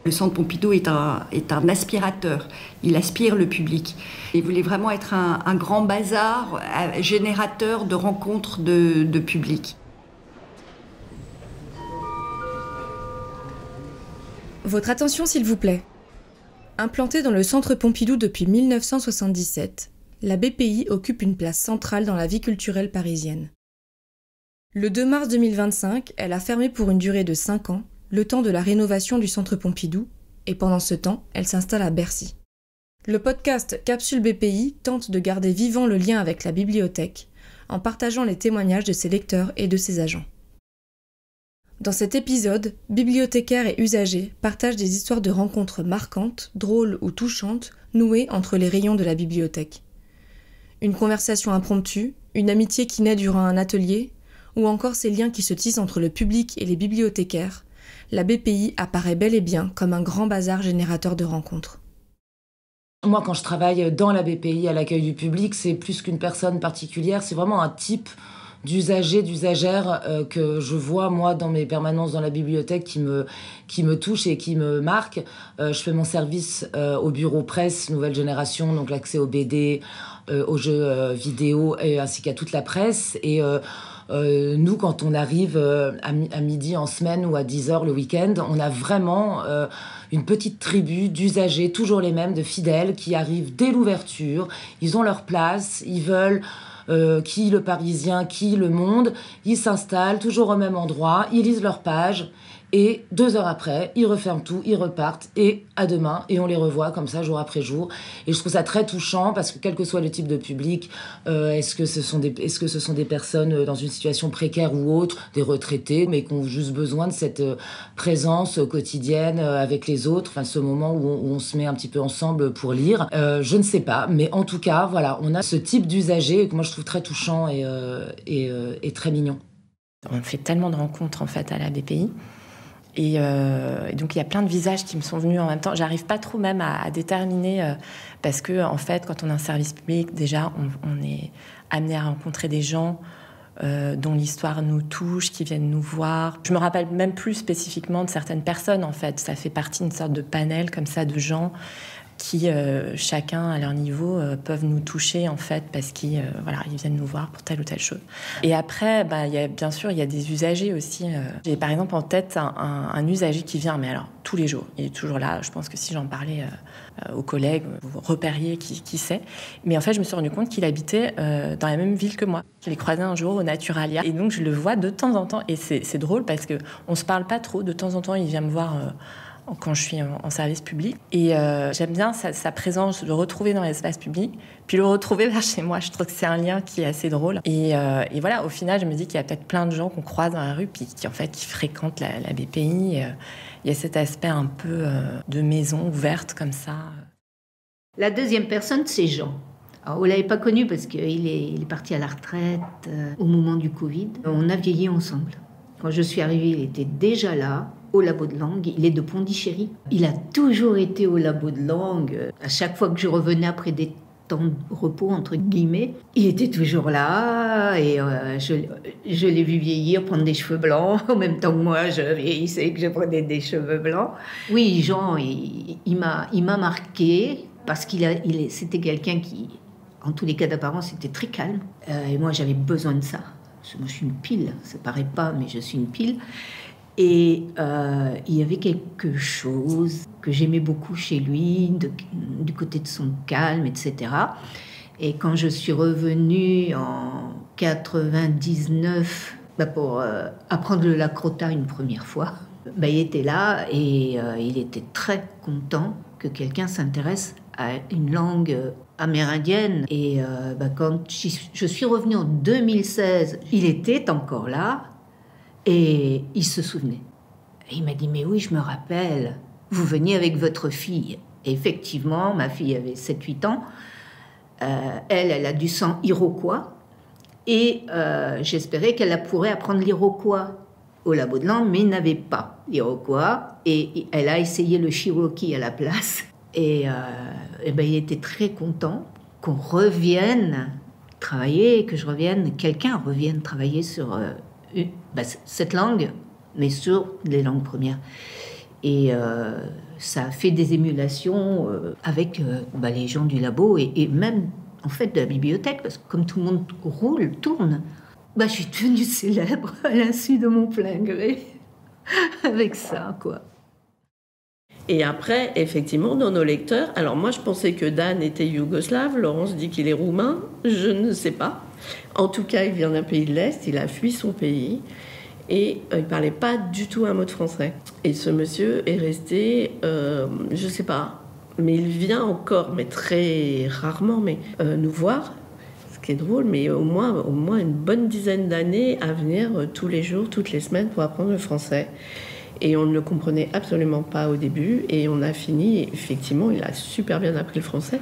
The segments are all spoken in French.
Le Centre Pompidou est un aspirateur, il aspire le public. Il voulait vraiment être un grand bazar, générateur de rencontres de public. Votre attention s'il vous plaît. Implantée dans le Centre Pompidou depuis 1977, la BPI occupe une place centrale dans la vie culturelle parisienne. Le 2 mars 2025, elle a fermé pour une durée de 5 ans, le temps de la rénovation du Centre Pompidou, et pendant ce temps, elle s'installe à Bercy. Le podcast Capsule BPI tente de garder vivant le lien avec la bibliothèque, en partageant les témoignages de ses lecteurs et de ses agents. Dans cet épisode, bibliothécaires et usagers partagent des histoires de rencontres marquantes, drôles ou touchantes, nouées entre les rayons de la bibliothèque. Une conversation impromptue, une amitié qui naît durant un atelier, ou encore ces liens qui se tissent entre le public et les bibliothécaires, la BPI apparaît bel et bien comme un grand bazar générateur de rencontres. Moi, quand je travaille dans la BPI à l'accueil du public, c'est plus qu'une personne particulière, c'est vraiment un type d'usagers, d'usagères que je vois, moi, dans mes permanences dans la bibliothèque qui me touche et qui me marque. Je fais mon service au bureau presse, nouvelle génération, donc l'accès aux BD, aux jeux vidéo, ainsi qu'à toute la presse. Et nous, quand on arrive à midi en semaine ou à 10h le week-end, on a vraiment une petite tribu d'usagers, toujours les mêmes, de fidèles, qui arrivent dès l'ouverture. Ils ont leur place, ils veulent... qui le Parisien, qui le Monde, ils s'installent toujours au même endroit, ils lisent leur page et 2 heures après, ils referment tout, ils repartent et à demain et on les revoit comme ça jour après jour. Et je trouve ça très touchant parce que quel que soit le type de public, est-ce que ce sont des personnes dans une situation précaire ou autre, des retraités, mais qui ont juste besoin de cette présence quotidienne avec les autres, enfin ce moment où on se met un petit peu ensemble pour lire. Je ne sais pas, mais en tout cas, voilà, on a ce type d'usager que moi je trouve très touchant et très mignon. On fait tellement de rencontres en fait à la BPI. Et donc il y a plein de visages qui me sont venus en même temps. J'arrive pas trop même à déterminer parce que en fait quand on a un service public déjà on est amené à rencontrer des gens dont l'histoire nous touche, qui viennent nous voir. Je me rappelle même plus spécifiquement de certaines personnes en fait. Ça fait partie d'une sorte de panel comme ça de gens qui, chacun à leur niveau, peuvent nous toucher, en fait, parce qu'ils ils viennent nous voir pour telle ou telle chose. Et après, bien sûr, il y a des usagers aussi. J'ai par exemple en tête un usager qui vient, mais alors, tous les jours. Il est toujours là. Je pense que si j'en parlais aux collègues, vous repériez qui c'est. Mais en fait, je me suis rendu compte qu'il habitait dans la même ville que moi. Je l'ai croisé un jour au Naturalia. Et donc, je le vois de temps en temps. Et c'est drôle parce qu'on ne se parle pas trop. De temps en temps, il vient me voir... quand je suis en service public. Et j'aime bien sa présence, le retrouver dans l'espace public, puis le retrouver vers chez moi. Je trouve que c'est un lien qui est assez drôle. Et voilà, au final, je me dis qu'il y a peut-être plein de gens qu'on croise dans la rue, puis qui fréquentent la BPI. Il y a cet aspect un peu de maison ouverte, comme ça. La deuxième personne, c'est Jean. Alors, on ne l'avait pas connu parce qu'il est parti à la retraite au moment du Covid. On a vieilli ensemble. Quand je suis arrivée, il était déjà là, au labo de langue. Il est de Pondichéry. Il a toujours été au labo de langue. À chaque fois que je revenais après des temps de repos, entre guillemets, il était toujours là. Et je l'ai vu vieillir, prendre des cheveux blancs. En même temps que moi, je vieillissais et que je prenais des cheveux blancs. Oui, Jean, il m'a marqué parce c'était quelqu'un qui, en tous les cas d'apparence, était très calme. Et moi, j'avais besoin de ça. Moi, je suis une pile. Ça paraît pas, mais je suis une pile. Et il y avait quelque chose que j'aimais beaucoup chez lui, du côté de son calme, etc. Et quand je suis revenue en 99 pour apprendre le lacrota une première fois, il était là et il était très content que quelqu'un s'intéresse à une langue amérindienne. Et quand je suis revenue en 2016, il était encore là. Et il se souvenait. Et il m'a dit, mais oui, je me rappelle, vous veniez avec votre fille. Et effectivement, ma fille avait 7-8 ans. Elle a du sang iroquois. Et j'espérais qu'elle pourrait apprendre l'iroquois au labo de langue, mais il n'avait pas l'iroquois. Et elle a essayé le cherokee à la place. Et il était très content qu'on revienne travailler, quelqu'un revienne travailler sur... cette langue, mais sur les langues premières. Et ça a fait des émulations avec les gens du labo et même en fait de la bibliothèque, parce que comme tout le monde tourne, je suis devenue célèbre à l'insu de mon plein gré avec ça, quoi. Et après, effectivement, dans nos lecteurs, alors moi je pensais que Dan était yougoslave, Laurence dit qu'il est roumain, je ne sais pas. En tout cas, il vient d'un pays de l'Est, il a fui son pays et il ne parlait pas du tout un mot de français. Et ce monsieur est resté, je ne sais pas, mais il vient encore, mais très rarement, nous voir, ce qui est drôle, mais au moins une bonne dizaine d'années à venir tous les jours, toutes les semaines pour apprendre le français. Et on ne le comprenait absolument pas au début. Et on a fini, effectivement, il a super bien appris le français.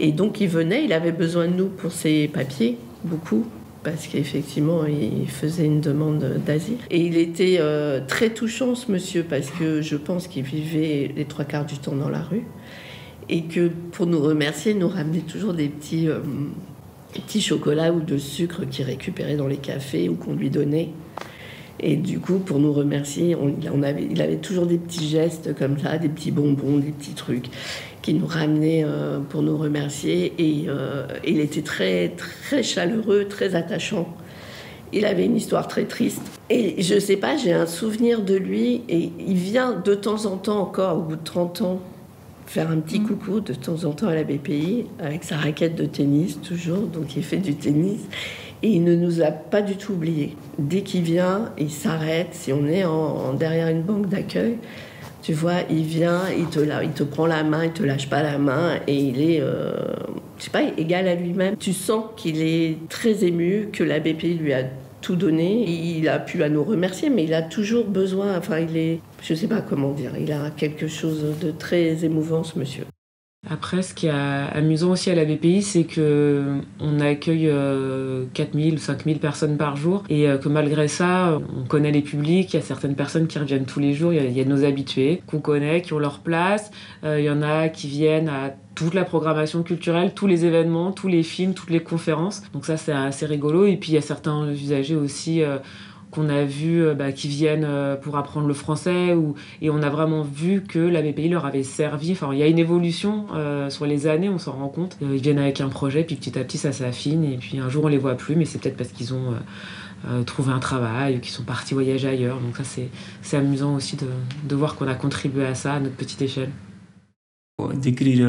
Et donc il venait, il avait besoin de nous pour ses papiers, beaucoup, parce qu'effectivement, il faisait une demande d'asile. Et il était très touchant, ce monsieur, parce que je pense qu'il vivait les 3/4 du temps dans la rue. Et que pour nous remercier, il nous ramenait toujours des petits chocolats ou de sucre qu'il récupérait dans les cafés ou qu'on lui donnait. Et du coup, pour nous remercier, il avait toujours des petits gestes comme ça, des petits bonbons, des petits trucs qui nous ramenaient pour nous remercier. Et il était très, très chaleureux, très attachant. Il avait une histoire très triste. Et je sais pas, j'ai un souvenir de lui. Et il vient de temps en temps encore, au bout de 30 ans, faire un petit coucou de temps en temps à la BPI, avec sa raquette de tennis, toujours. Donc il fait du tennis. Et il ne nous a pas du tout oubliés. Dès qu'il vient, il s'arrête. Si on est derrière une banque d'accueil, tu vois, il vient, il te prend la main, il te lâche pas la main. Et il est, je sais pas, égal à lui-même. Tu sens qu'il est très ému, que la BPI lui a tout donné. Il a pu à nous remercier, mais il a toujours besoin, je sais pas comment dire, il a quelque chose de très émouvant, ce monsieur. Après, ce qui est amusant aussi à la BPI, c'est qu'on accueille 4000 ou 5000 personnes par jour et que malgré ça, on connaît les publics. Il y a certaines personnes qui reviennent tous les jours. Il y a nos habitués qu'on connaît, qui ont leur place. Il y en a qui viennent à toute la programmation culturelle, tous les événements, tous les films, toutes les conférences. Donc ça, c'est assez rigolo. Et puis, il y a certains usagers aussi qu'on a vu qui viennent pour apprendre le français et on a vraiment vu que la BPI leur avait servi. Enfin, il y a une évolution sur les années, on s'en rend compte. Ils viennent avec un projet, puis petit à petit ça s'affine et puis un jour on les voit plus, mais c'est peut-être parce qu'ils ont trouvé un travail ou qu'ils sont partis voyager ailleurs. Donc ça c'est amusant aussi de voir qu'on a contribué à ça à notre petite échelle. Pour décrire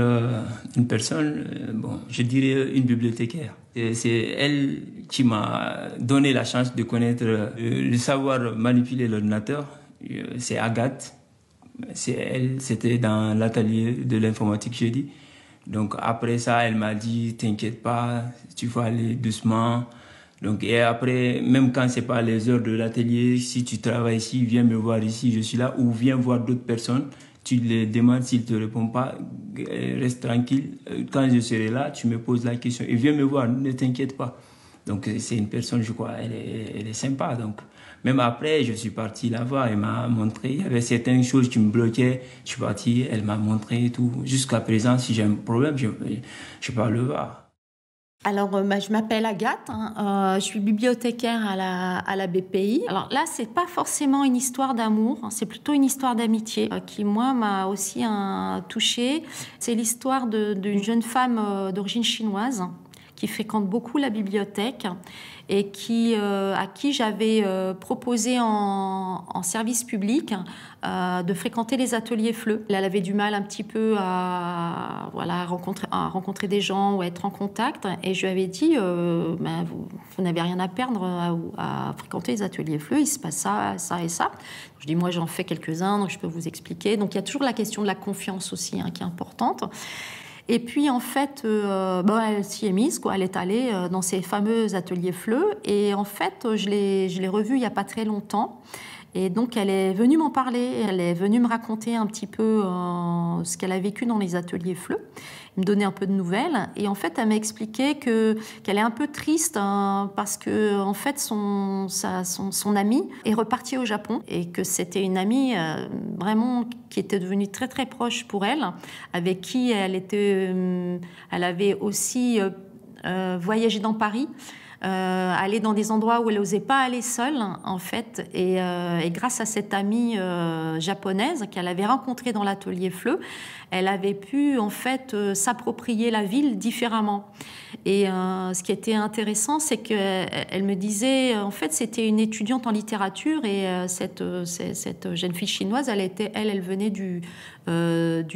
une personne, je dirais une bibliothécaire. C'est elle qui m'a donné la chance de connaître le savoir manipuler l'ordinateur. C'est Agathe. C'est elle, c'était dans l'atelier de l'informatique jeudi. Donc après ça, elle m'a dit t'inquiète pas, tu vas aller doucement. Donc et après, même quand c'est pas les heures de l'atelier, si tu travailles ici, viens me voir ici, je suis là, ou viens voir d'autres personnes. Tu les demandes, s'ils ne te répondent pas, reste tranquille. Quand je serai là, tu me poses la question et viens me voir, ne t'inquiète pas. Donc c'est une personne, je crois, elle est sympa. Donc même après, je suis parti la voir, elle m'a montré, il y avait certaines choses qui me bloquaient. Je suis parti, elle m'a montré et tout. Jusqu'à présent, si j'ai un problème, je peux le voir. Alors, je m'appelle Agathe, je suis bibliothécaire à la BPI. Alors là, c'est pas forcément une histoire d'amour, c'est plutôt une histoire d'amitié qui, moi, m'a aussi touchée. C'est l'histoire d'une jeune femme d'origine chinoise qui fréquente beaucoup la bibliothèque et à qui j'avais proposé en service public de fréquenter les ateliers FLE. Elle avait du mal un petit peu à rencontrer des gens ou à être en contact. Et je lui avais dit, vous n'avez rien à perdre à fréquenter les ateliers FLE, il se passe ça, ça et ça. Je dis, moi j'en fais quelques-uns, donc je peux vous expliquer. Donc il y a toujours la question de la confiance aussi qui est importante. Et puis, en fait, elle s'y est mise, quoi. Elle est allée dans ces fameux ateliers FLE. Et en fait, je l'ai revue il n'y a pas très longtemps. Et donc, elle est venue m'en parler. Elle est venue me raconter un petit peu ce qu'elle a vécu dans les ateliers FLE. Me donner un peu de nouvelles. Et en fait, elle m'a expliqué qu'elle est un peu triste parce que, en fait, son amie est repartie au Japon et que c'était une amie vraiment qui était devenue très, très proche pour elle, avec qui elle avait aussi voyagé dans Paris aller dans des endroits où elle n'osait pas aller seule, en fait. Et grâce à cette amie japonaise qu'elle avait rencontrée dans l'atelier FLE, elle avait pu, en fait, s'approprier la ville différemment. Et ce qui était intéressant, c'est qu'elle me disait, en fait, c'était une étudiante en littérature et cette jeune fille chinoise, elle venait du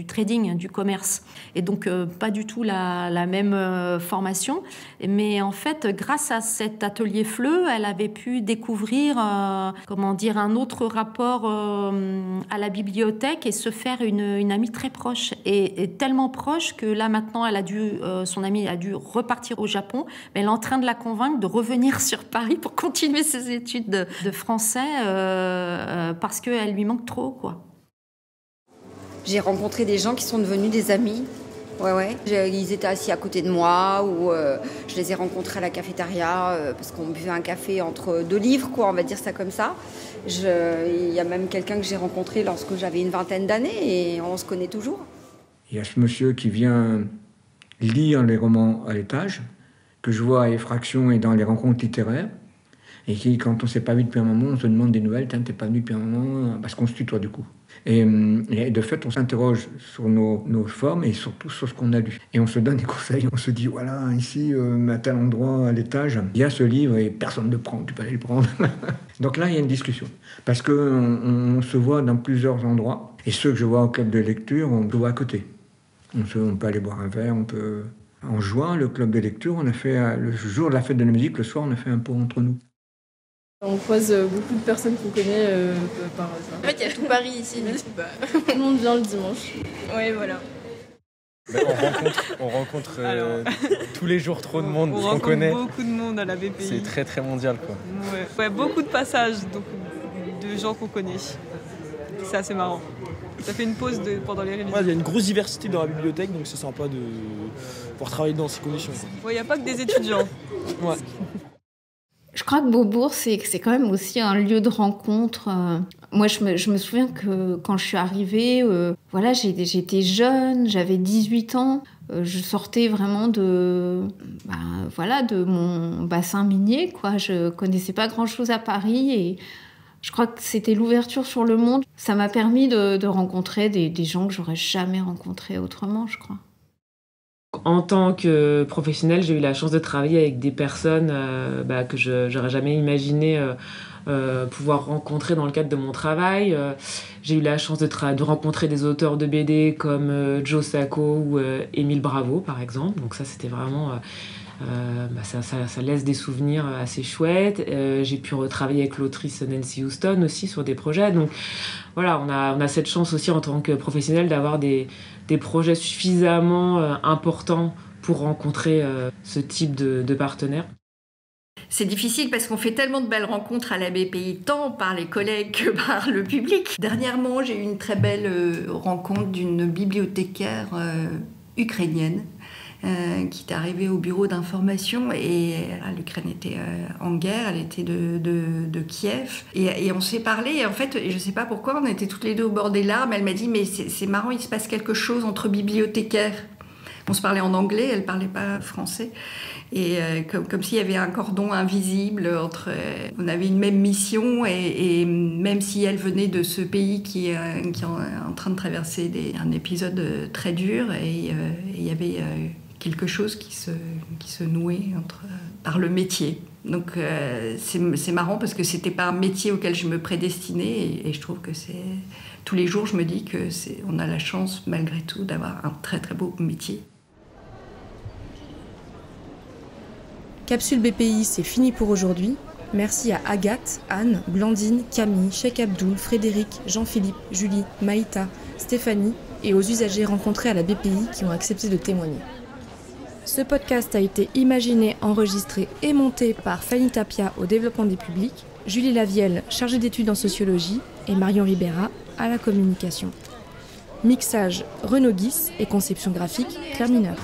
trading, du commerce. Et donc, pas du tout la même formation. Mais en fait, grâce à cet atelier FLE, elle avait pu découvrir, un autre rapport à la bibliothèque et se faire une amie très proche. Et tellement proche que là, maintenant, son amie a dû repartir au Japon. Mais elle est en train de la convaincre de revenir sur Paris pour continuer ses études de français parce qu'elle lui manque trop, quoi. J'ai rencontré des gens qui sont devenus des amis. Ouais. Ils étaient assis à côté de moi ou je les ai rencontrés à la cafétéria parce qu'on buvait un café entre deux livres, quoi, on va dire ça comme ça. Il y a même quelqu'un que j'ai rencontré lorsque j'avais une vingtaine d'années et on se connaît toujours. Il y a ce monsieur qui vient lire les romans à l'étage, que je vois à Effraction et dans les rencontres littéraires, et qui, quand on ne s'est pas vu depuis un moment, on se demande des nouvelles. T'es pas venu depuis un moment, parce qu'on se tutoie du coup. Et de fait, on s'interroge sur nos formes et surtout sur ce qu'on a lu. Et on se donne des conseils. On se dit, voilà, ici, à tel endroit, à l'étage, il y a ce livre et personne ne le prend, tu peux aller le prendre. Donc là, il y a une discussion. Parce qu'on se voit dans plusieurs endroits. Et ceux que je vois au club de lecture, on se voit à côté. On peut aller boire un verre, on peut... En juin, le club de lecture, on a fait, le jour de la fête de la musique, le soir, on a fait un pot entre nous. On croise beaucoup de personnes qu'on connaît par hasard. En fait, il y a tout Paris ici. Tout le monde vient le dimanche. Oui, voilà. On rencontre tous les jours trop de monde qu'on connaît. On rencontre beaucoup de monde à la BPI. C'est très très mondial, quoi. Ouais, beaucoup de passages donc, de gens qu'on connaît. C'est assez marrant. Ça fait une pause pendant les révisions. Il y a une grosse diversité dans la bibliothèque, donc c'est sympa de pouvoir travailler dans ces conditions. Il n'y a pas que des étudiants. Ouais. Je crois que Beaubourg, c'est quand même aussi un lieu de rencontre. Moi, je me souviens que quand je suis arrivée, j'étais jeune, j'avais 18 ans. Je sortais vraiment de mon bassin minier, quoi. Je connaissais pas grand-chose à Paris et je crois que c'était l'ouverture sur le monde. Ça m'a permis de rencontrer des gens que j'aurais jamais rencontrés autrement, je crois. En tant que professionnelle, j'ai eu la chance de travailler avec des personnes que j'aurais jamais imaginé pouvoir rencontrer dans le cadre de mon travail. J'ai eu la chance de rencontrer des auteurs de BD comme Joe Sacco ou Émile Bravo, par exemple. Donc ça, c'était vraiment... ça laisse des souvenirs assez chouettes. J'ai pu retravailler avec l'autrice Nancy Houston aussi sur des projets. Donc voilà, on a cette chance aussi en tant que professionnel d'avoir des projets suffisamment importants pour rencontrer ce type de partenaires. C'est difficile parce qu'on fait tellement de belles rencontres à la BPI, tant par les collègues que par le public. Dernièrement, j'ai eu une très belle rencontre d'une bibliothécaire ukrainienne qui est arrivée au bureau d'information et l'Ukraine était en guerre, elle était de Kiev et on s'est parlé et en fait je ne sais pas pourquoi on était toutes les deux au bord des larmes. Elle m'a dit mais c'est marrant, il se passe quelque chose entre bibliothécaires. On se parlait en anglais, elle ne parlait pas français et comme s'il y avait un cordon invisible entre... on avait une même mission et même si elle venait de ce pays qui est en train de traverser un épisode très dur et il y avait... quelque chose qui se nouait par le métier. Donc c'est marrant parce que c'était pas un métier auquel je me prédestinais et je trouve que tous les jours je me dis que on a la chance malgré tout d'avoir un très très beau métier. Capsule BPI, c'est fini pour aujourd'hui. Merci à Agathe, Anne, Blandine, Camille, Cheikh Abdoul, Frédéric, Jean-Philippe, Julie, Maïta, Stéphanie et aux usagers rencontrés à la BPI qui ont accepté de témoigner. Ce podcast a été imaginé, enregistré et monté par Fanny Tapia au développement des publics, Julie Lavielle, chargée d'études en sociologie, et Marion Ribera à la communication. Mixage Renaud Guis et conception graphique Claire Mineur.